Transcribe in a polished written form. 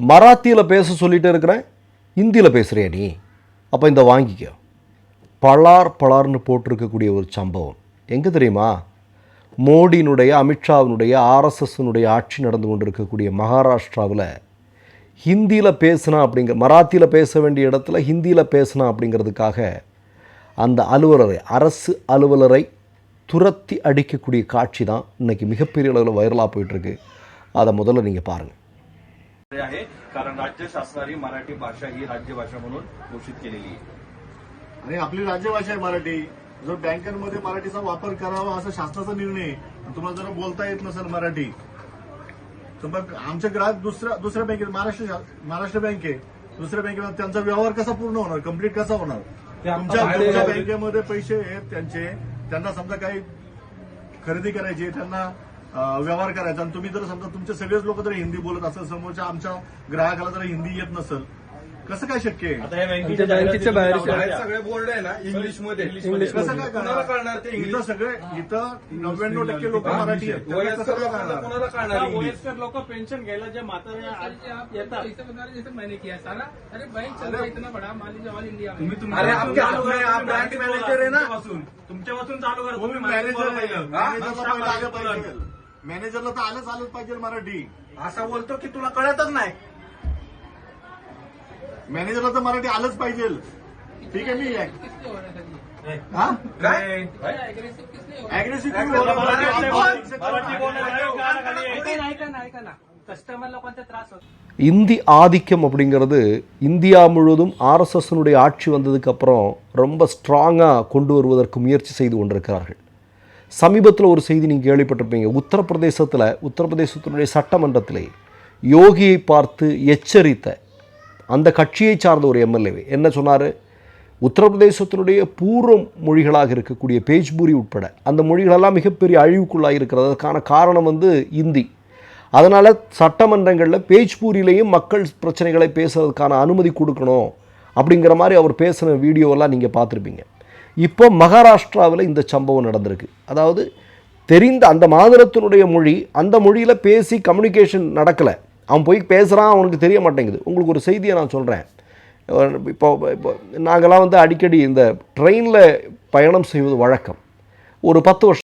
மராத்தியில் பேச சொல்லிட்டு இருக்கிறேன், ஹிந்தியில் பேசுகிறியா நீ? அப்போ இந்த வாங்கிக்க. பளார்னு போட்டிருக்கக்கூடிய ஒரு சம்பவம் எங்கே தெரியுமா? மோடியினுடைய, அமித்ஷாவினுடைய, ஆர்எஸ்எஸ்னுடைய ஆட்சி நடந்து கொண்டிருக்கக்கூடிய மகாராஷ்டிராவில் ஹிந்தியில் பேசினா அப்படிங்கிற, மராத்தியில் பேச வேண்டிய இடத்துல ஹிந்தியில் பேசினா அப்படிங்கிறதுக்காக அந்த அலுவலரை, அரசு அலுவலரை துரத்தி அடிக்கக்கூடிய காட்சி தான் இன்றைக்கி மிகப்பெரிய அளவில் வைரலாக போயிட்டுருக்கு. அதை முதல்ல நீங்கள் பாருங்கள். कारण राज्य शासनाने मराठी भाषा ही राज्यभाषा म्हणून घोषित केलेली आहे आणि आपली राज्यभाषा आहे मराठी. जर बँकांमध्ये मराठीचा वापर करावा असा शासनाचा निर्णय आहे, तुम्हाला जर बोलता येत नसेल मराठी तर मग आमचे ग्राहक दुसऱ्या बँकेत, महाराष्ट्र बँक आहे, दुसऱ्या बँकेमध्ये त्यांचा व्यवहार कसा पूर्ण होणार, कम्प्लीट कसा होणार? तुमच्या बँकेमध्ये पैसे आहेत त्यांचे, त्यांना समजा काही खरेदी करायची, त्यांना व्यवहार करायचा आणि तुम्ही जर समजा तुमचे सगळेच लोक जर हिंदी बोलत असेल, समोरच्या आमच्या ग्राहकाला जर हिंदी येत नसेल, कसं काय शक्य आहे? बँकेच्या बाहेर सगळे बोर्ड आहे ना इंग्लिशमध्ये, कसं काय करणार ते? इथं सगळे, इथं 99% लोक मराठी आहेत, कसं काय करणार? वयस्कर लोक पेन्शन घ्यायला जे म्हातारे येतात, मैंने किया सारा. अरे बैंक चल रहा है इतना बड़ा, मान लीजिए ऑल इंडिया में. अरे आप बँक मॅनेजर आहे ना, तुमच्यापासून चालू करा. तुम्ही मॅनेजर पाहिजे, मॅनेजरला तर आलंच पाहिजे मराठी. असा बोलतो की तुला कळतच नाही. मॅनेजरला तर मराठी आलंच पाहिजे. ठीक आहे, मी किसने हो रहा था ये? अग्रेसिव्ह ऐका ना, कस्टमर लोकांचा त्रास होतो. இந்தி ஆதிக்கம் அப்படிங்கிறது இந்தியா முழுவதும் ஆர்எஸ்எஸ்னுடைய ஆட்சி வந்ததுக்கப்புறம் ரொம்ப ஸ்ட்ராங்காக கொண்டு வருவதற்கு முயற்சி செய்து கொண்டிருக்கிறார்கள். சமீபத்தில் ஒரு செய்தி நீங்கள் கேள்விப்பட்டிருப்பீங்க. உத்தரப்பிரதேசத்தினுடைய சட்டமன்றத்திலே யோகியை பார்த்து எச்சரித்த அந்த கட்சியை சார்ந்த ஒரு எம்எல்ஏ என்ன சொன்னார்? உத்தரப்பிரதேசத்தினுடைய பூர்வ மொழிகளாக இருக்கக்கூடிய பேஜ்பூரி உட்பட அந்த மொழிகளெல்லாம் மிகப்பெரிய அழிவுக்குள்ளாக இருக்கிறது. அதற்கான காரணம் இந்தி. அதனால் சட்டமன்றங்களில் பேஜ்பூரியிலையும் மக்கள் பிரச்சனைகளை பேசுறதுக்கான அனுமதி கொடுக்கணும் அப்படிங்கிற மாதிரி அவர் பேசின வீடியோவெல்லாம் நீங்கள் பார்த்துருப்பீங்க. இப்போ மகாராஷ்டிராவில் இந்த சம்பவம் நடந்திருக்கு. அதாவது தெரிந்த அந்த மாநிலத்தினுடைய மொழி, அந்த மொழியில் பேசி கம்யூனிகேஷன் நடக்கலை. அவன் போய் பேசுகிறான், அவனுக்கு தெரிய மாட்டேங்குது. உங்களுக்கு ஒரு செய்தியை நான் சொல்கிறேன். இப்போ நாங்கள்லாம் அடிக்கடி இந்த ட்ரெயினில் பயணம் செய்வது வழக்கம். ஒரு 10 வருஷம்